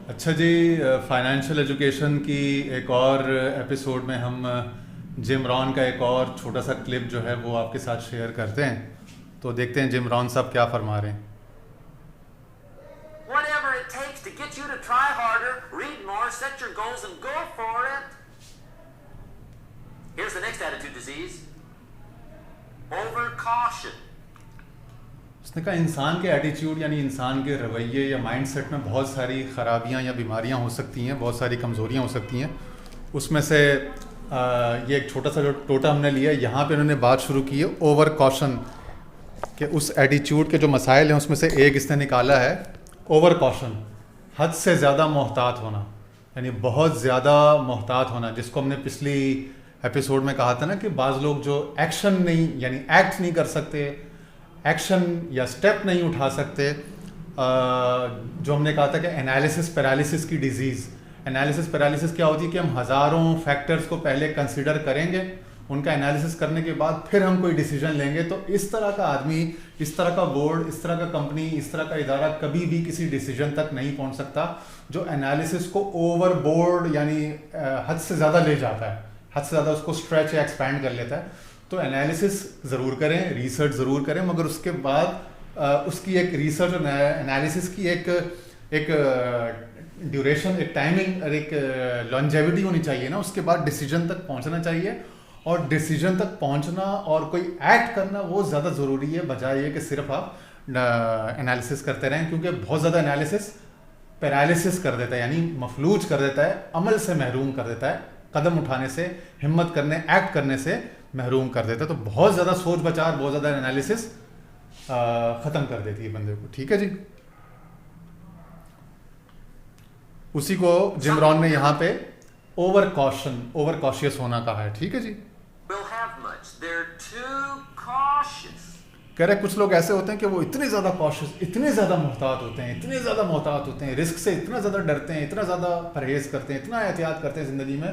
اچھا جی، financial education کی ایک اور ایپیسوڈ میں ہم جم ران کا ایک اور چھوٹا سا کلپ جو ہے وہ آپ کے ساتھ شیئر کرتے ہیں. تو دیکھتے ہیں جم ران صاحب کیا فرما رہے ہیں. Whatever it takes to get you to try harder, read more, set your goals and go for it. Here's the next attitude disease. Overcaution. اس نے کہا انسان کے ایٹیچیوڈ یعنی انسان کے رویے یا مائنڈ سیٹ میں بہت ساری خرابیاں یا بیماریاں ہو سکتی ہیں، بہت ساری کمزوریاں ہو سکتی ہیں. اس میں سے یہ ایک چھوٹا سا جو ٹوٹا ہم نے لیا، یہاں پہ انہوں نے بات شروع کی ہے اوور کاشن، کہ اس ایٹیچیوڈ کے جو مسائل ہیں اس میں سے ایک اس نے نکالا ہے اوور کاشن، حد سے زیادہ محتاط ہونا، یعنی بہت زیادہ محتاط ہونا، جس کو ہم نے پچھلی ایپیسوڈ میں کہا تھا نا کہ بعض لوگ جو ایکشن نہیں یعنی ایکٹ نہیں کر سکتے، ایکشن یا سٹیپ نہیں اٹھا سکتے، جو ہم نے کہا تھا کہ انالیسس پیرالیسس کی ڈیزیز. انالیسس پیرالیسس کیا ہوتی ہے کہ ہم ہزاروں فیکٹرز کو پہلے کنسیڈر کریں گے، ان کا انالیسس کرنے کے بعد پھر ہم کوئی ڈیسیجن لیں گے. تو اس طرح کا آدمی، اس طرح کا بورڈ، اس طرح کا کمپنی، اس طرح کا ادارہ کبھی بھی کسی ڈیسیجن تک نہیں پہنچ سکتا جو انالیسس کو اوور بورڈ یعنی حد سے زیادہ لے جاتا ہے، حد سے زیادہ اس کو اسٹریچ یا ایکسپینڈ کر لیتا ہے. تو انالیسس ضرور کریں، ریسرچ ضرور کریں، مگر اس کے بعد اس کی ایک ریسرچ اور انالیسس کی ایک ڈیوریشن، ایک ٹائمنگ اور ایک لانجیوٹی ہونی چاہیے نا. اس کے بعد ڈیسیجن تک پہنچنا چاہیے، اور ڈیسیجن تک پہنچنا اور کوئی ایکٹ کرنا وہ زیادہ ضروری ہے بجائے یہ کہ صرف آپ انالیسس کرتے رہیں، کیونکہ بہت زیادہ انالیسس پیرالیسس کر دیتا ہے، یعنی مفلوج کر دیتا ہے، عمل سے محروم کر دیتا ہے، قدم اٹھانے سے، ہمت کرنے، ایکٹ کرنے سے محروم کر دیتا ہے. تو بہت زیادہ سوچ بچار، بہت زیادہ انالیسس ختم کر دیتی ہے بندے کو. ٹھیک ہے جی، اسی کو جم ران نے یہاں پہ اوور کاشن، اوور کاشیس ہونا کہا ہے. ٹھیک ہے جی. Will have much. They're too cautious. کہہ رہے کچھ لوگ ایسے ہوتے ہیں کہ وہ اتنے زیادہ کاشیس، اتنے زیادہ محتاط ہوتے ہیں، اتنے زیادہ محتاط ہوتے ہیں، رسک سے اتنا زیادہ ڈرتے ہیں، اتنا زیادہ پرہیز کرتے ہیں، اتنا احتیاط کرتے ہیں زندگی میں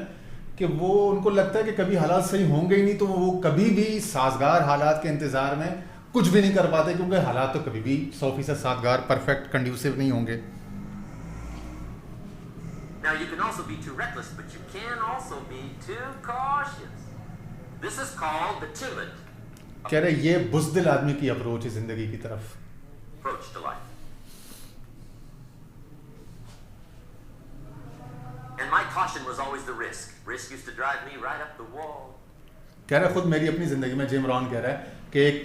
کہ وہ ان کو لگتا ہے کہ کبھی حالات صحیح ہوں گے ہی نہیں، تو وہ کبھی بھی سازگار حالات کے انتظار میں کچھ بھی نہیں کر پاتے، کیونکہ حالات تو کبھی بھی 100% سازگار، پرفیکٹ، کنڈیوسو نہیں ہوں گے. Now you can also be too reckless, but you can also be too cautious. This is called the timid کہہ رہے یہ بزدل آدمی کی اپروچ ہے زندگی کی طرف. approach to life. And my caution was always the risk. Risk used to drive me right up the wall. کہہ رہے خود میری اپنی زندگی میں جم ران کہہ رہا ہے کہ ایک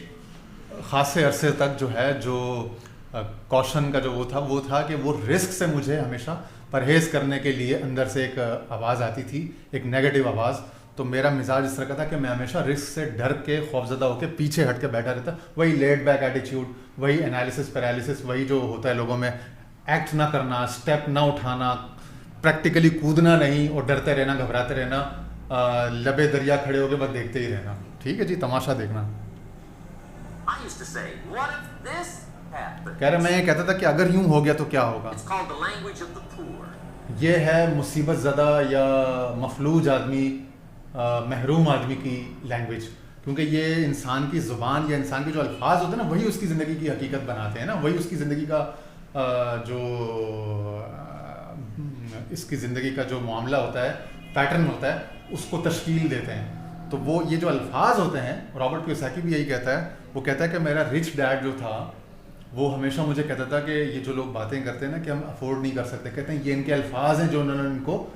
خاصے عرصے تک جو ہے جو کوشن کا جو وہ تھا کہ وہ رسک سے مجھے ہمیشہ پرہیز کرنے کے لیے اندر سے ایک آواز آتی تھی، ایک نیگیٹو آواز. تو میرا مزاج اس طرح کا تھا کہ میں ہمیشہ رسک سے ڈر کے، خوفزدہ ہو کے پیچھے ہٹ کے بیٹھا رہتا. وہی لیڈ بیک ایٹیچیوڈ، وہی انالیسس پیرالیسس، وہی جو ہوتا ہے لوگوں میں، ایکٹ نہ کرنا، اسٹیپ نہ اٹھانا، پریکٹیکلی کودنا نہیں اور ڈرتے رہنا، گھبراتے رہنا، لبے دریا کھڑے ہو کے بس دیکھتے ہی رہنا. ٹھیک ہے جی، تماشا دیکھنا. I used to say, what if this happened? کہہ رہے میں یہ کہتا تھا کہ اگر یوں ہو گیا تو کیا ہوگا. It's called the language of the poor. یہ ہے مصیبت زدہ یا مفلوج آدمی، محروم آدمی کی لینگویج، کیونکہ یہ انسان کی زبان یا انسان کے جو الفاظ ہوتے ہیں نا، وہی اس کی زندگی کی حقیقت بناتے ہیں نا، وہی اس کی زندگی کا جو اس کی زندگی کا جو معاملہ ہوتا ہے، پیٹرن ہوتا ہے، اس کو تشکیل دیتے ہیں. تو وہ یہ جو الفاظ ہوتے ہیں، رابرٹ کیوساکی بھی یہی کہتا ہے، وہ کہتا ہے کہ میرا رچ ڈیڈ جو تھا وہ ہمیشہ مجھے کہتا تھا کہ یہ جو لوگ باتیں کرتے ہیں نا کہ ہم افورڈ نہیں کر سکتے، کہتے ہیں یہ ان کے الفاظ ہیں جو انہوں نے ان کو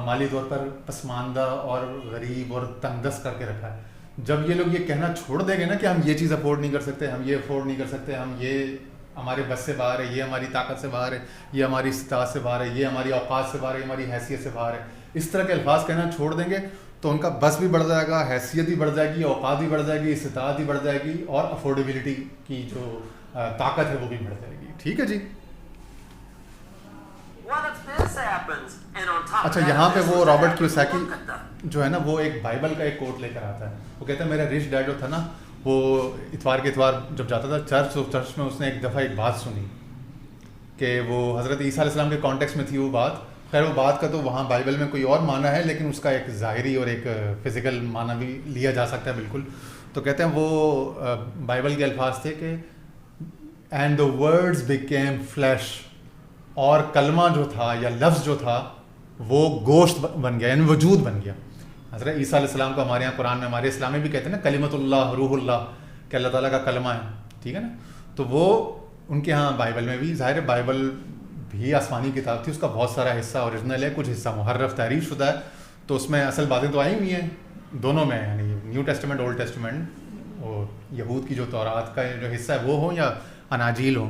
مالی طور پر پسماندہ اور غریب اور تنگ دست کر کے رکھا ہے. جب یہ لوگ یہ کہنا چھوڑ دیں گے نا کہ ہم یہ چیز افورڈ نہیں کر سکتے، ہم یہ افورڈ نہیں کر سکتے، ہم یہ ہمارے بس سے باہر ہے، یہ ہماری طاقت سے باہر ہے، یہ ہماری استطاعت سے باہر ہے، یہ ہماری اوقات سے باہر ہے، یہ ہماری حیثیت سے باہر ہے، اس طرح کے الفاظ کہنا چھوڑ دیں گے تو ان کا بس بھی بڑھ جائے گا، حیثیت بھی بڑھ جائے گی، اوقات بھی بڑھ جائے گی، استطاعت بھی بڑھ جائے گی، اور افورڈیبلٹی کی جو طاقت ہے وہ بھی بڑھ جائے گی. ٹھیک ہے جی. What if this happens? And on top of اچھا that, یہاں پہ this وہ was Robert happening. Kiyosaki Look at the- جو ہے نا وہ ایک بائبل کا ایک کوٹ لے کر آتا ہے. وہ کہتا ہے میرا رچ ڈیڈ جو تھا نا، وہ اتوار کے اتوار جب جاتا تھا چرچ، تو چرچ میں اس نے ایک دفعہ ایک بات سنی کہ وہ حضرت عیسیٰ علیہ السلام کے کانٹیکس میں تھی وہ بات. خیر وہ بات کا تو وہاں بائبل میں کوئی اور معنی ہے، لیکن اس کا ایک ظاہری اور ایک فزیکل معنی بھی لیا جا سکتا ہے بالکل. تو کہتے ہیں وہ بائبل کے الفاظ تھے کہ and the words became flesh اور کلمہ جو تھا یا لفظ جو تھا وہ گوشت بن گیا، یعنی وجود بن گیا. حضرت عیسیٰ علیہ السلام کو ہمارے یہاں قرآن میں، ہمارے اسلام میں بھی کہتے ہیں نا کلمۃ اللہ، روح اللہ، کہ اللہ تعالیٰ کا کلمہ ہے، ٹھیک ہے نا. تو وہ ان کے ہاں بائبل میں بھی ظاہر ہے، بائبل بھی آسمانی کتاب تھی، اس کا بہت سارا حصہ اوریجنل ہے، کچھ حصہ محرف تحریف شدہ ہے. تو اس میں اصل باتیں تو آئی ہوئی ہیں دونوں میں، یعنی نیو ٹیسٹمنٹ اولڈ ٹیسٹمنٹ، اور یہود کی جو تورات کا جو حصہ ہے وہ ہو یا اناجیل ہو.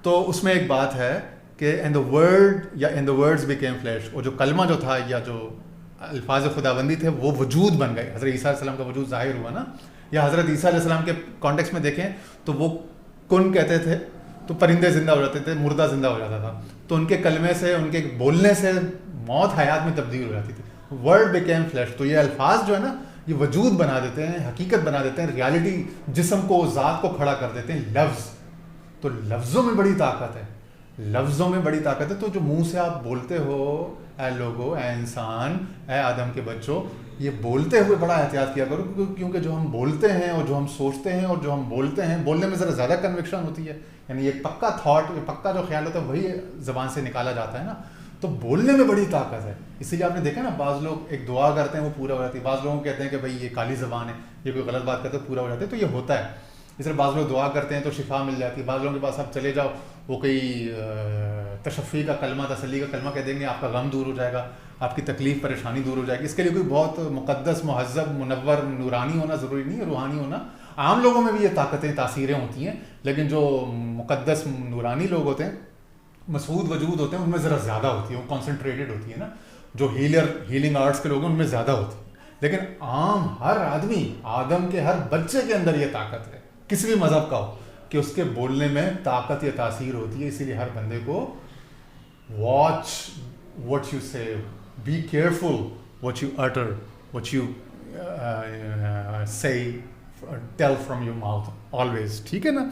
تو اس میں ایک بات ہے کہ ان دا ورڈ یا ان دا ورڈز بیکیم فلیش، اور جو کلمہ جو تھا یا جو الفاظ خداوندی تھے وہ وجود بن گئے. حضرت عیسیٰ علیہ السلام کا وجود ظاہر ہوا نا. یا حضرت عیسیٰ علیہ السلام کے کانٹیکس میں دیکھیں تو وہ کن کہتے تھے تو پرندے زندہ ہو جاتے تھے، مردہ زندہ ہو جاتا تھا. تو ان کے کلمے سے، ان کے بولنے سے موت حیات میں تبدیل ہو جاتی تھی. Word became flesh. تو یہ الفاظ جو ہے نا یہ وجود بنا دیتے ہیں، حقیقت بنا دیتے ہیں، ریالٹی، جسم کو، ذات کو کھڑا کر دیتے ہیں. لفظ، تو لفظوں میں بڑی طاقت ہے، لفظوں میں بڑی طاقت ہے. تو جو منہ سے آپ بولتے ہو، اے لوگو، اے انسان، اے آدم کے بچوں، یہ بولتے ہوئے بڑا احتیاط کیا کرو، کیونکہ جو ہم بولتے ہیں اور جو ہم سوچتے ہیں اور جو ہم بولتے ہیں، بولنے میں ذرا زیادہ کنوکشن ہوتی ہے، یعنی ایک پکا تھاٹ، پکا جو خیال ہوتا ہے وہی زبان سے نکالا جاتا ہے نا. تو بولنے میں بڑی طاقت ہے. اسی لیے آپ نے دیکھا نا بعض لوگ ایک دعا کرتے ہیں وہ پورا ہو جاتی ہے، بعض لوگوں کو کہتے ہیں کہ بھائی یہ کالی زبان ہے، یہ کوئی غلط بات کرتے ہیں پورا ہو جاتا ہے. تو یہ ہوتا ہے. اس طرح بعض لوگ دعا کرتے ہیں تو شفا مل جاتی ہے. بعض لوگوں کے پاس آپ چلے جاؤ، وہ کوئی تشفی کا کلمہ، تسلی کا کلمہ کہہ دیں گے، آپ کا غم دور ہو جائے گا، آپ کی تکلیف پریشانی دور ہو جائے گی. اس کے لیے کوئی بہت مقدس، مہذب، منور، نورانی ہونا ضروری نہیں ہے، روحانی ہونا. عام لوگوں میں بھی یہ طاقتیں، تاثیریں ہوتی ہیں، لیکن جو مقدس نورانی لوگ ہوتے ہیں، مسعود وجود ہوتے ہیں، ان میں ذرا زیادہ ہوتی ہے، وہ کانسنٹریٹڈ ہوتی ہے نا. جو ہیلنگ آرٹس کے لوگ ہیں ان میں زیادہ ہوتی ہے. لیکن عام ہر آدمی، آدم کے ہر بچے کے اندر یہ طاقت ہے، کسی بھی مذہب کا ہو، کہ اس کے بولنے میں طاقت یا تاثیر ہوتی ہے. اسی لیے ہر بندے کو watch what you say, be careful what you utter, what you say, tell from your mouth always. ٹھیک ہے نا.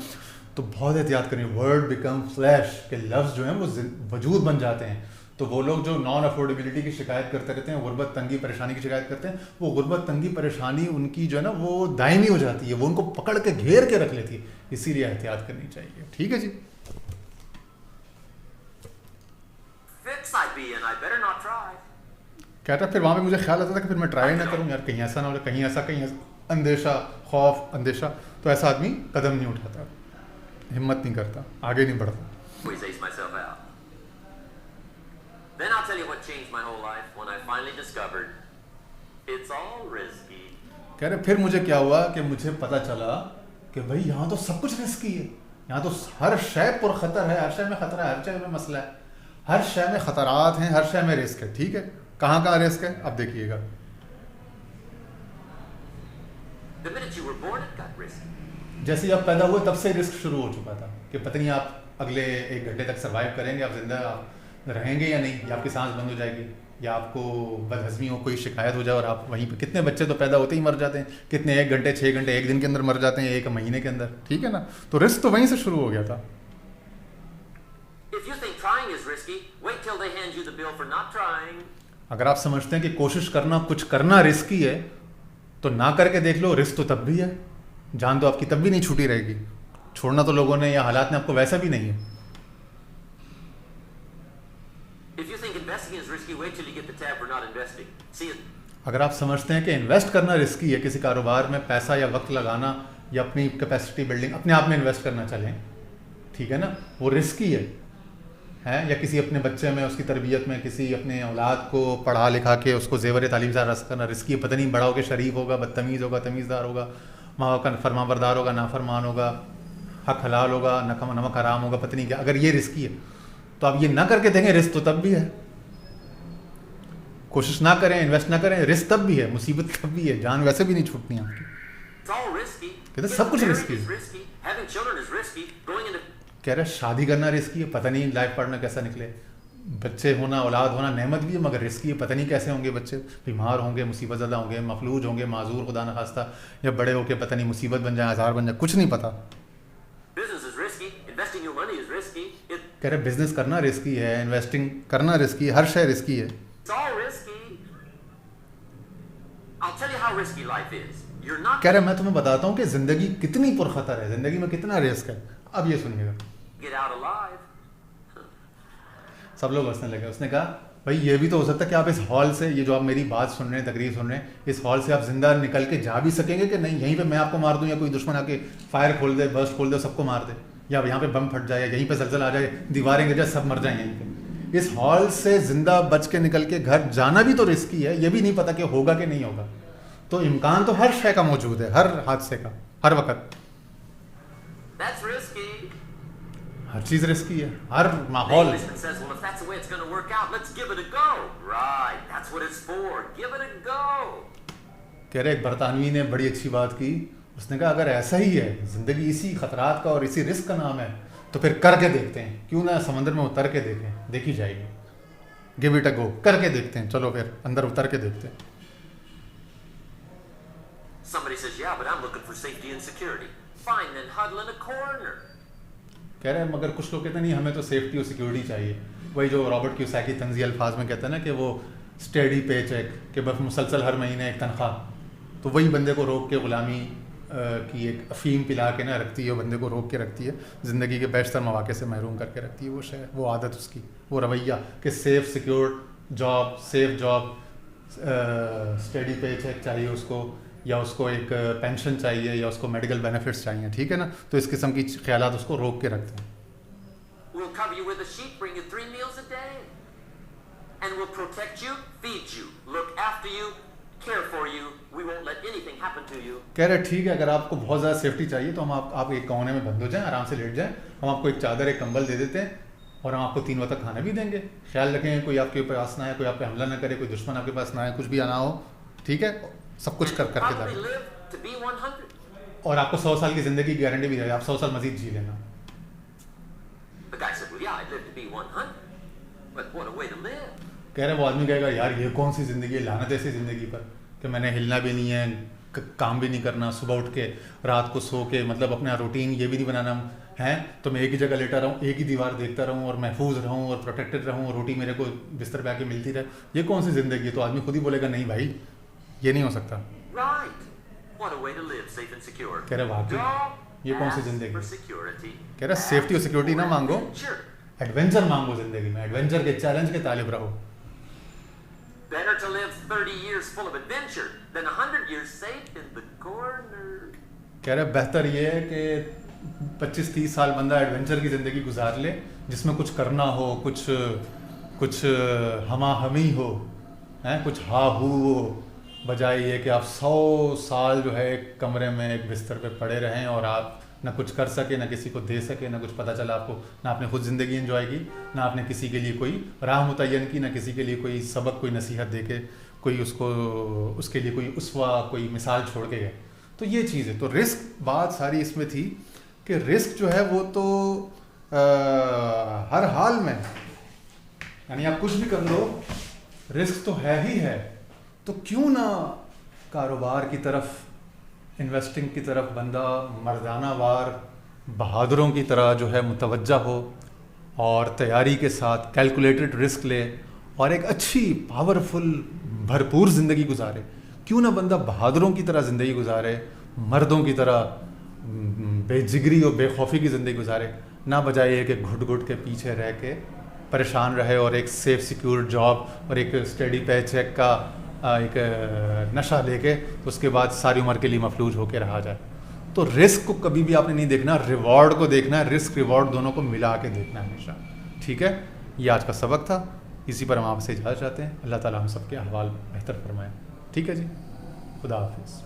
تو بہت احتیاط کریں. ورڈ بیکم فلیش، کہ لفظ جو ہیں وہ وجود بن جاتے ہیں. تو وہ لوگ جو نان افورڈیبلٹی کی شکایت کرتے رہتے ہیں، غربت تنگی پریشانی کی شکایت کرتے ہیں، وہ غربت تنگی پریشانی ان کی جو ہے نا وہ دائمی ہو جاتی ہے، وہ ان کو پکڑ کے گھیر کے رکھ لیتی ہے. اسی لیے احتیاط کرنی چاہیے. ٹھیک ہے جی. کہتا پھر وہاں پہ مجھے خیال آتا تھا کہ پھر میں ٹرائی نہ کروں یار، کہیں ایسا نہ ہو، کہیں ایسا اندیشہ، خوف، اندیشہ. تو ایسا آدمی قدم نہیں اٹھاتا، ہمت نہیں کرتا، آگے نہیں بڑھتا. کہہ رہے پھر مجھے کیا ہوا کہ مجھے پتا چلا کہ بھائی یہاں تو سب کچھ رسکی ہے، یہاں تو ہر شے پر خطر ہے، ہر شے میں خطرہ ہے، ہر شے میں مسئلہ ہے، ہر شے میں خطرات ہیں، ہر شے میں رسک ہے. ٹھیک ہے. کہاں کہاں رسک ہے اب دیکھیے گا. جیسے آپ پیدا ہوئے تب سے رسک شروع ہو چکا تھا کہ پتہ نہیں آپ اگلے 1 گھنٹے تک سروائیو کریں گے، آپ زندہ آپ رہیں گے یا نہیں، یا آپ کی سانس بند ہو جائے گی، یا آپ کو بد ہضمی ہو، کوئی شکایت ہو جائے اور آپ وہیں پہ. کتنے بچے تو پیدا ہوتے ہی مر جاتے ہیں، کتنے 1 گھنٹے 6 گھنٹے 1 دن کے اندر مر جاتے ہیں، 1 مہینے کے اندر. ٹھیک ہے نا. تو رسک تو وہیں سے شروع ہو گیا تھا. اگر آپ سمجھتے ہیں کہ کوشش کرنا، کچھ کرنا رسکی ہے تو نہ کر کے دیکھ لو. رسک تو تب بھی ہے، جان تو آپ کی تب بھی نہیں چھوٹی رہے گی. چھوڑنا تو لوگوں نے یا حالات نے آپ کو ویسا بھی نہیں ہے. اگر آپ سمجھتے ہیں کہ انویسٹ کرنا رسکی ہے، کسی کاروبار میں پیسہ یا وقت لگانا یا اپنی کیپیسٹی بلڈنگ اپنے آپ میں انویسٹ کرنا چلیں، ٹھیک ہے نا، وہ رسکی ہے. یا کسی اپنے بچے میں، اس کی تربیت میں، کسی اپنے اولاد کو پڑھا لکھا کے اس کو زیور تعلیم سے رس کرنا رسکی ہے. پتہ نہیں بڑا ہو کے شریف ہوگا، بدتمیز ہوگا، تمیزدار ہوگا، ماں کا فرما بردار ہوگا، نافرمان ہوگا، حق حلال ہوگا، نمک حرام ہوگا، پتہ نہیں کیا. اگر یہ رسکی ہے تو آپ یہ نہ کر کے دیکھیں، رسک تو تب بھی ہے. کوشش نہ کریں، انویسٹ نہ کریں، رسک تب بھی ہے، مصیبت تب بھی ہے، جان ویسے بھی نہیں چھوٹنی آپ کی. کہتے سب کچھ رسکی ہے. کہہ رہے شادی کرنا رسکی ہے، پتہ نہیں لائف پارٹنر کیسا نکلے. بچے ہونا، اولاد ہونا نعمت بھی ہے مگر رسکی ہے، پتہ نہیں کیسے ہوں گے بچے. بیمار ہوں گے، مصیبت زدہ ہوں گے، مفلوج ہوں گے، معذور خدا نخواستہ، یا بڑے ہو کے پتہ نہیں مصیبت بن جائیں، آزار بن جائیں، کچھ نہیں پتہ. کہہ رہے بزنس کرنا رسکی ہے، انویسٹنگ کرنا رسکی ہے، ہر شے رسکی ہے. کہہ رہے میں تمہیں بتاتا ہوں کہ زندگی کتنی پرخطر ہے، زندگی میں کتنا رسک ہے. اب یہ سنیے گا. سب لوگ ہنسنے لگے. اس نے کہا بھائی یہ بھی تو ہو سکتا ہے کہ آپ اس ہال سے, یہ جو آپ میری بات سن رہے ہیں, تقریر سن رہے ہیں, اس ہال سے آپ زندہ نکل کے جا بھی سکیں گے کہ نہیں, یہیں پہ میں آپ کو مار دوں, یا کوئی دشمن آ کے فائر کھول دے, برسٹ کھول دے, سب کو مار دے, یا یہاں پہ بم پھٹ جائے, یا یہیں پہ زلزلہ آ جائے, دیواریں گر جائے, سب مر جائیں یہیں پہ. اس ہال سے زندہ بچ کے نکل کے گھر جانا بھی تو رسکی ہے, یہ بھی نہیں پتا کہ ہوگا کہ نہیں ہوگا. تو امکان تو ہر شے کا موجود ہے, ہر حادثے کا, ہر وقت. That's risky. ہر چیز رسکی ہے, ہر ماحول. The Englishman says, well, if that's the way it's going to work out, let's give it a go. Right, that's what it's for. Give it a go. کہہ رہے ایک برطانوی نے بڑی اچھی بات کی. اس نے کہا اگر ایسا ہی ہے, زندگی اسی خطرات کا اور اسی رسک کا نام ہے, تو پھر کر کے دیکھتے ہیں. کیوں نہ سمندر میں اتر کے دیکھیں, دیکھی جائے گی. گیو اٹ اے گو, کر کے دیکھتے ہیں, چلو پھر اندر اتر کے دیکھتے ہیں. Somebody says, yeah, but I'm looking for safety and security. Fine, then huddle in a corner. کہہ رہے ہیں مگر کچھ لوگ کہتے ہیں نہیں, ہمیں تو سیفٹی اور سیکیورٹی چاہیے. وہی جو رابرٹ کیوساکی طنزی الفاظ میں کہتے ہیں نا کہ وہ اسٹیڈی پے چیک, کہ بس مسلسل ہر مہینے ایک تنخواہ. تو وہی بندے کو روک کے غلامی کی ایک افیم پلا کے نہ رکھتی ہے, وہ بندے کو روک کے رکھتی ہے, زندگی کے بیشتر مواقع سے محروم کر کے رکھتی ہے. وہ شے, وہ عادت اس کی, وہ رویہ کہ safe secure job, safe job, steady paycheck چاہیے اس کو, یا اس کو ایک پینشن چاہیے, یا اس کو میڈیکل بینیفٹس چاہیے. ٹھیک ہے نا, تو اس قسم کی خیالات اس کو روک کے رکھتے ہیں. We'll cover you with a sheet, bring you 3 meals a day. And we'll protect you, feed you, look after you, care for you. We won't let anything happen to you. کہہ رہے ٹھیک ہے, اگر آپ کو بہت زیادہ سیفٹی چاہیے تو ہم آپ ایک کونے میں بند ہو جائیں, آرام سے لیٹ جائیں, ہم آپ کو ایک چادر, ایک کمبل دے دیتے ہیں, اور ہم آپ کو 3 وقت کھانا بھی دیں گے. خیال رکھیں کوئی آپ کے پاس نہ آئے, کوئی آپ پہ حملہ نہ کرے, کوئی دشمن آپ کے پاس نہ آئے, کچھ بھی آنا ہو. ٹھیک ہے, سب کچھ کر کے Probably دیں. live to be 100. اور آپ کو 100 سال کی زندگی کی گارنٹی بھی ہے, آپ 100 سال مزید جی لینا. The guy said, well, yeah, I'd live to be 100. But what a way to live. کہہ رہے وہ آدمی کہے گا یار یہ کون سی زندگی ہے, لعنت ایسی زندگی پر کہ میں نے ہلنا بھی نہیں ہے, کام بھی نہیں کرنا, صبح اٹھ کے رات کو سو کے, مطلب اپنا روٹین یہ بھی نہیں بنانا ہے, تو میں ایک ہی جگہ لیٹا رہوں, ایک ہی دیوار دیکھتا رہوں, اور محفوظ رہوں, اور پروٹیکٹڈ رہوں, اور روٹی میرے کو بستر پہ آ کے ملتی رہے. یہ کون سی زندگی ہے؟ تو آدمی خود ہی بولے گا نہیں بھائی یہ نہیں ہو سکتا. Right. What a way to live, safe and secure. کہہ رہے واقعی یہ کون سی Ask زندگی for ہے؟ security. کہہ رہا سیفٹی اور سیکورٹی نہ مانگو, Adventure. ایڈونچر مانگو زندگی میں, ایڈونچر کے, چیلنج کے طالب رہو. Better to live 30 years full of adventure than 100 years safe in the corner. کہہ رہے بہتر یہ ہے کہ 25-30 سال بندہ ایڈونچر کی زندگی گزار لے, جس میں کچھ کرنا ہو, کچھ ہما ہمی ہو, کچھ ہا ہو ہو, بجائے یہ کہ آپ 100 سال جو ہے ایک کمرے میں ایک بستر پہ پڑے رہیں, اور آپ نہ کچھ کر سکے, نہ کسی کو دے سکے, نہ کچھ پتہ چلا آپ کو, نہ آپ نے خود زندگی انجوائے کی, نہ آپ نے کسی کے لیے کوئی راہ متعین کی, نہ کسی کے لیے کوئی سبق, کوئی نصیحت دے کے کوئی اس کے لیے کوئی اسوہ, کوئی مثال چھوڑ کے گئے. تو یہ چیز ہے. تو رسک بات ساری اس میں تھی کہ رسک جو ہے وہ تو ہر حال میں, یعنی آپ کچھ بھی کر لو رسک تو ہے ہی ہے. تو کیوں نہ کاروبار کی طرف, انویسٹنگ کی طرف بندہ مردانہ وار بہادروں کی طرح جو ہے متوجہ ہو, اور تیاری کے ساتھ کیلکولیٹڈ رسک لے, اور ایک اچھی پاورفل بھرپور زندگی گزارے. کیوں نہ بندہ بہادروں کی طرح زندگی گزارے, مردوں کی طرح بے جگری اور بے خوفی کی زندگی گزارے, نہ بجائے یہ کہ گھٹ گھٹ کے پیچھے رہ کے پریشان رہے, اور ایک سیف سیکیور جاب اور ایک اسٹڈی پے چیک کا ایک نشہ لے کے اس کے بعد ساری عمر کے لیے مفلوج ہو کے رہا جائے. تو رسک کو کبھی بھی آپ نے نہیں دیکھنا, ریوارڈ کو دیکھنا ہے, رسک ریوارڈ دونوں کو ملا کے دیکھنا ہے ہمیشہ. ٹھیک ہے, یہ آج کا سبق تھا, اسی پر ہم آپ سے اجازت چاہتے ہیں. اللہ تعالیٰ ہم سب کے احوال بہتر فرمائیں. ٹھیک ہے جی, خدا حافظ.